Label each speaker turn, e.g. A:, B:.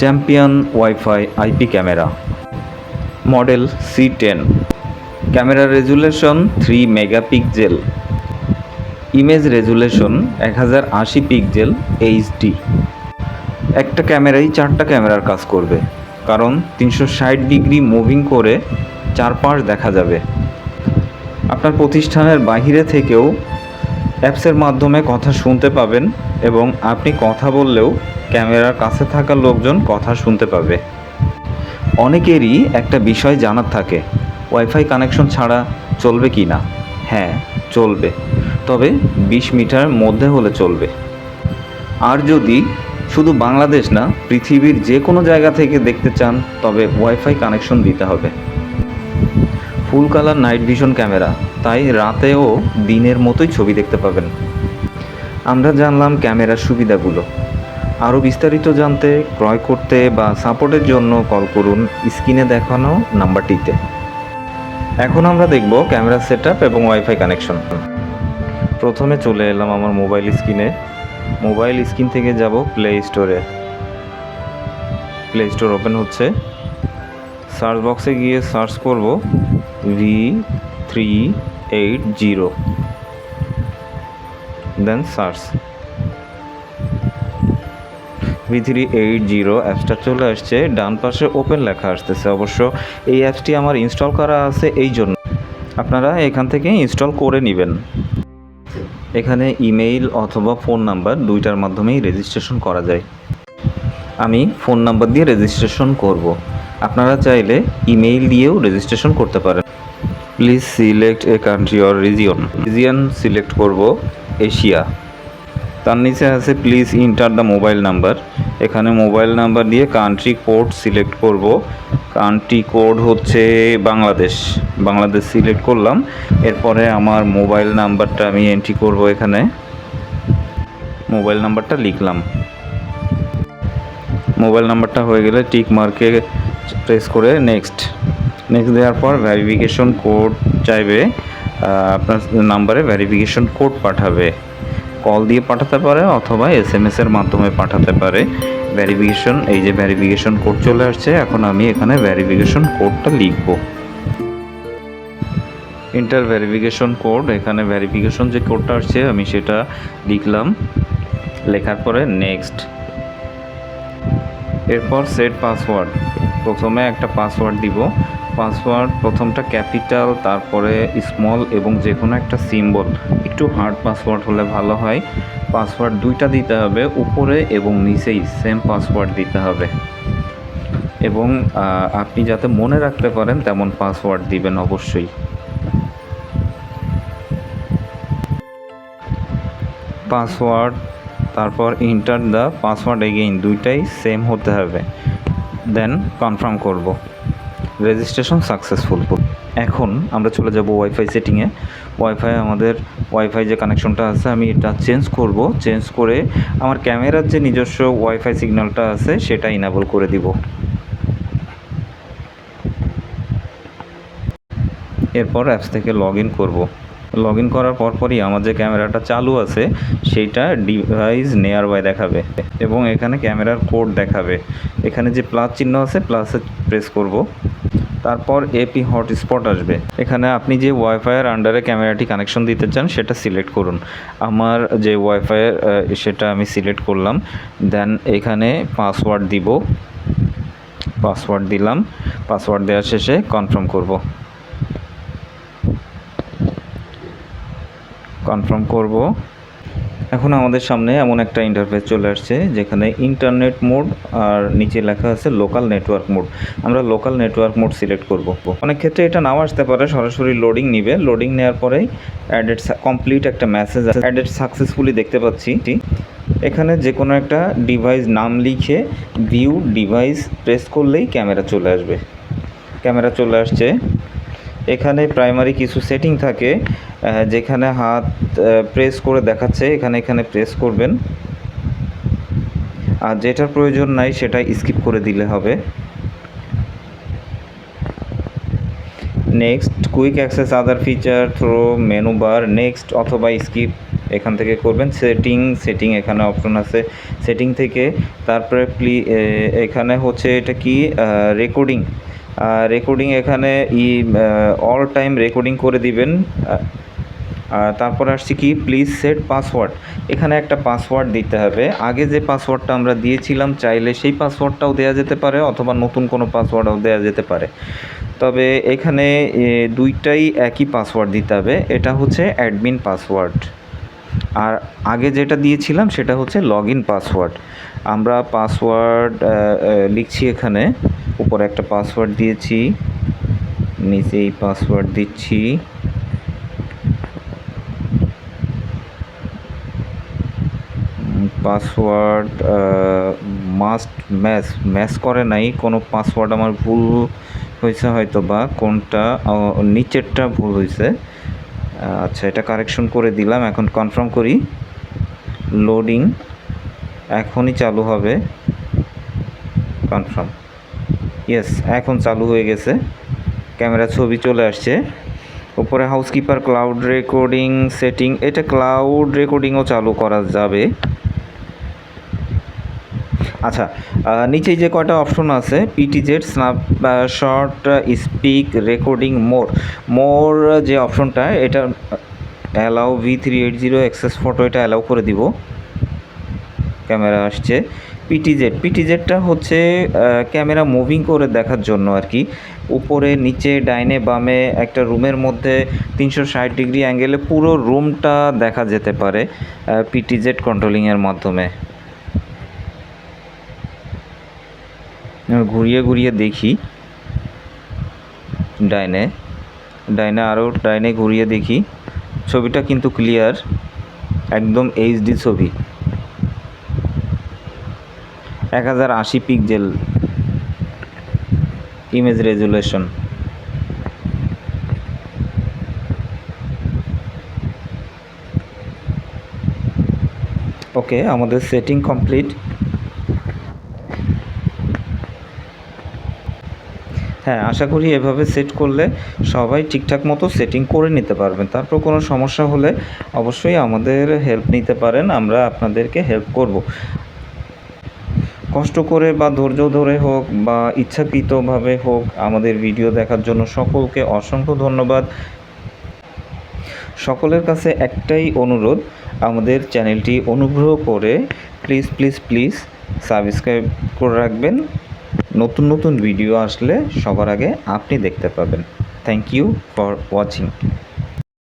A: Champion wifi IP camera, model C10, camera resolution 3 megapixel, image resolution 1080 pixel HD। একটা ক্যামেরাই 4টা ক্যামেরার কাজ করবে, কারণ 360 ডিগ্রি মুভিং করে চারপাশ দেখা যাবে। আপনার প্রতিষ্ঠানের বাহিরে থেকেও অ্যাপসের মাধ্যমে কথা শুনতে পাবেন এবং আপনি কথা বললেও ক্যামেরার কাছে থাকা লোকজন কথা শুনতে পাবে। অনেকেরই একটা বিষয় জানার থাকে, ওয়াইফাই কানেকশন ছাড়া চলবে কি না। হ্যাঁ, চলবে, তবে 20 মিটার মধ্যে হলে চলবে। আর যদি শুধু বাংলাদেশ না, পৃথিবীর যে কোনো জায়গা থেকে দেখতে চান, তবে ওয়াইফাই কানেকশন দিতে হবে। Full colour night vision camera, তাই রাতেও দিনের মতোই ছবি দেখতে পাবেন। আমরা জানলাম ক্যামেরার সুবিধাগুলো। আরও বিস্তারিত জানতে, ক্রয় করতে বা সাপোর্টের জন্য কল করুন স্ক্রিনে দেখানো নাম্বারটিতে। এখন আমরা দেখব ক্যামেরা সেটআপ এবং ওয়াইফাই কানেকশন। প্রথমে চলে এলাম আমার মোবাইল স্ক্রিনে। মোবাইল স্ক্রিন থেকে যাব প্লে স্টোরে। প্লে স্টোর ওপেন হচ্ছে। সার্চ বক্সে গিয়ে সার্চ করব V380, দেন সার্চ। V380 অ্যাপসটা চলে আসছে, ডান পাশে ওপেন লেখা আসতেছে। অবশ্য এই অ্যাপসটি আমার ইনস্টল করা আছে, এই জন্য আপনারা এখান থেকে ইনস্টল করে নেবেন। এখানে ইমেইল অথবা ফোন নাম্বার দুইটার মাধ্যমেই রেজিস্ট্রেশন করা যায়। আমি ফোন নাম্বার দিয়ে রেজিস্ট্রেশন করব। আপনারা চাইলে ইমেইল দিয়েও রেজিস্ট্রেশন করতে পারেন। Please select a country or region select করব এশিয়া। তার নিচে আছে please enter the mobile number. এখানে মোবাইল নাম্বার দিয়ে কান্ট্রি কোড সিলেক্ট করব। কান্ট্রি কোড হচ্ছে বাংলাদেশ সিলেক্ট করলাম। এরপরে আমার মোবাইল নাম্বারটা আমি এন্ট্রি করব। এখানে মোবাইল নাম্বারটা লিখলাম। মোবাইল নাম্বারটা হয়ে গেলে টিক মার্কে প্রেস করে নেক্সট দেওয়ার পর ভেরিফিকেশন কোড চাইবে। আপনার নাম্বারে ভেরিফিকেশন কোড পাঠাবে। কল দিয়ে পাঠাতে পারে অথবা SMS এর মাধ্যমে পাঠাতে পারে। এই যে ভেরিফিকেশন কোড চলে আসছে। এখন আমি এখানে ভেরিফিকেশন কোডটা লিখব। Inter verification code. এখানে ভেরিফিকেশন যে কোডটা আসছে আমি সেটা লিখলাম। লেখার পরে নেক্সট। এরপর সেট পাসওয়ার্ড। প্রথমে একটা পাসওয়ার্ড দিব। পাসওয়ার্ড প্রথমটা ক্যাপিটাল, তারপরে স্মল এবং যে কোনো একটা সিম্বল। একটু হার্ড পাসওয়ার্ড হলে ভালো হয়। পাসওয়ার্ড দুইটা দিতে হবে, উপরে এবং নিচেই সেম পাসওয়ার্ড দিতে হবে। এবং আপনি যাতে মনে রাখতে পারেন তেমন পাসওয়ার্ড দিবেন অবশ্যই। পাসওয়ার্ড, তারপর ইন্টার দ্য পাসওয়ার্ড এগেইন, দুইটাই সেম হতে হবে। দেন কনফার্ম করব। Registration successful. এখন আমরা চলে যাব ওয়াইফাই সেটিংয়ে। আমাদের ওয়াইফাই যে কানেকশনটা আছে আমি এটা চেঞ্জ করব। চেঞ্জ করে আমার ক্যামেরার যে নিজস্ব ওয়াইফাই সিগন্যালটা আছে সেটা ইনেবল করে দিব। এরপর অ্যাপস থেকে লগ ইন করব। লগ ইন করার পরপরই আমার যে ক্যামেরাটা চালু আছে সেইটা ডিভাইস নিয়ার বাই দেখাবে এবং এখানে ক্যামেরার কোড দেখাবে। এখানে যে প্লাস চিহ্ন আছে, প্লাসে প্রেস করব। তারপর এপি হটস্পট আসবে। এখানে আপনি যে ওয়াইফাইয়ের আন্ডারে ক্যামেরাটি কানেকশন দিতে চান সেটা সিলেক্ট করুন। আমার যে ওয়াইফাইয়ের সেটা আমি সিলেক্ট করলাম। দেন এখানে পাসওয়ার্ড দিব। পাসওয়ার্ড দিলাম। পাসওয়ার্ড দেওয়ার শেষে কনফার্ম করব। এখন আমাদের সামনে এমন একটা ইন্টারফেস চলে আসছে যেখানে ইন্টারনেট মোড আর নিচে লেখা আছে লোকাল নেটওয়ার্ক মোড। আমরা লোকাল নেটওয়ার্ক মোড সিলেক্ট করব। অনেক ক্ষেত্রে এটা নাও আসতে পারে, সরাসরি লোডিং নিবে। লোডিং নেওয়ার পরেই অ্যাডেড কমপ্লিট একটা মেসেজ অ্যাডেড সাকসেসফুলি দেখতে পাচ্ছি। এখানে যে কোনো একটা ডিভাইস নাম লিখে ভিউ ডিভাইস প্রেস করলেই ক্যামেরা চলে আসবে। ক্যামেরা চলে আসছে। এখানে প্রাইমারি কিছু সেটিং থাকে, যেখানে হাত প্রেস করে দেখাচ্ছে, এখানে প্রেস করবেন। আর যেটার প্রয়োজন নাই সেটা স্কিপ করে দিলে হবে। Next, quick access other feature through menu bar, next অথবা স্কিপ, এখান থেকে করবেন। সেটিং এখানে অপশন আছে, সেটিং থেকে তারপরে এখানে হচ্ছে এটা কি রেকর্ডিং এখানে অল টাইম রেকর্ডিং করে দিবেন। তারপর আসছি কি প্লিজ সেট পাসওয়ার্ড, এখানে একটা পাসওয়ার্ড দিতে হবে। আগে যে পাসওয়ার্ডটা আমরা দিয়েছিলাম চাইলে সেই পাসওয়ার্ডটাও দেওয়া যেতে পারে অথবা নতুন কোনো পাসওয়ার্ডও দেওয়া যেতে পারে, তবে এখানে দুইটাই একই পাসওয়ার্ড দিতে হবে। এটা হচ্ছে অ্যাডমিন পাসওয়ার্ড, আর আগে যেটা দিয়েছিলাম সেটা হচ্ছে লগ ইন পাসওয়ার্ড। আমরা পাসওয়ার্ড লিখছি, এখানে উপরে একটা পাসওয়ার্ড দিয়েছি, নিচেই পাসওয়ার্ড দিচ্ছি। পাসওয়ার্ড মাস্ট ম্যাচ করে নাই, কোনো পাসওয়ার্ড আমার ভুল হয়েছে হয়তো, বা কোনটা নিচেরটা ভুল হয়েছে। আচ্ছা, এটা কারেকশন করে দিলাম। এখন কনফার্ম করি, লোডিং এখনই চালু হবে, কনফার্ম, ইয়েস এখন চালু হয়ে গেছে, ক্যামেরা ছবি চলে আসছে। উপরে হাউসকিপার ক্লাউড রেকর্ডিং সেটিং, এটা ক্লাউড রেকর্ডিংও চালু করা যাবে। আচ্ছা, নিচেই যে কয়টা অপশন আছে, পিটিজেড, স্ন্যাপশট, স্পিক, রেকর্ডিং, মোর যে অপশনটা, এটা অ্যালাউ V380 অ্যাক্সেস ফটো, এটা অ্যালাউ করে দিব। ক্যামেরা আসছে। পিটিজেডটা হচ্ছে ক্যামেরা মুভিং করে দেখার জন্য আর কি, উপরে নিচে ডাইনে বামে একটা রুমের মধ্যে 360 ডিগ্রি অ্যাঙ্গেলে পুরো রুমটা দেখা যেতে পারে পিটিজেড কন্ট্রোলিংয়ের মাধ্যমে। ঘুরিয়ে ঘুরিয়ে দেখি, ডাইনে আরও ডাইনে ঘুরিয়ে দেখি, ছবিটা কিন্তু ক্লিয়ার, একদম HD ছবি, 1080 পিক্সেল ইমেজ রেজুলেশন। ওকে, আমাদের সেটিং কমপ্লিট। হ্যাঁ, আশা করি এভাবে সেট করলে সবাই ঠিকঠাক মতো সেটিং করে নিতে পারবেন। তারপর কোনো সমস্যা হলে অবশ্যই আমাদের হেল্প নিতে পারেন, আমরা আপনাদেরকে হেল্প করব। কষ্ট করে বা ধৈর্য ধরে হোক বা ইচ্ছাকৃতভাবে হোক আমাদের ভিডিও দেখার জন্য সকলকে অসংখ্য ধন্যবাদ। সকলের কাছে একটাই অনুরোধ, আমাদের চ্যানেলটি অনুগ্রহ করে প্লিজ সাবস্ক্রাইব করে রাখবেন। নতুন ভিডিও আসলে সবার আগে আপনি দেখতে পাবেন। Thank you for watching.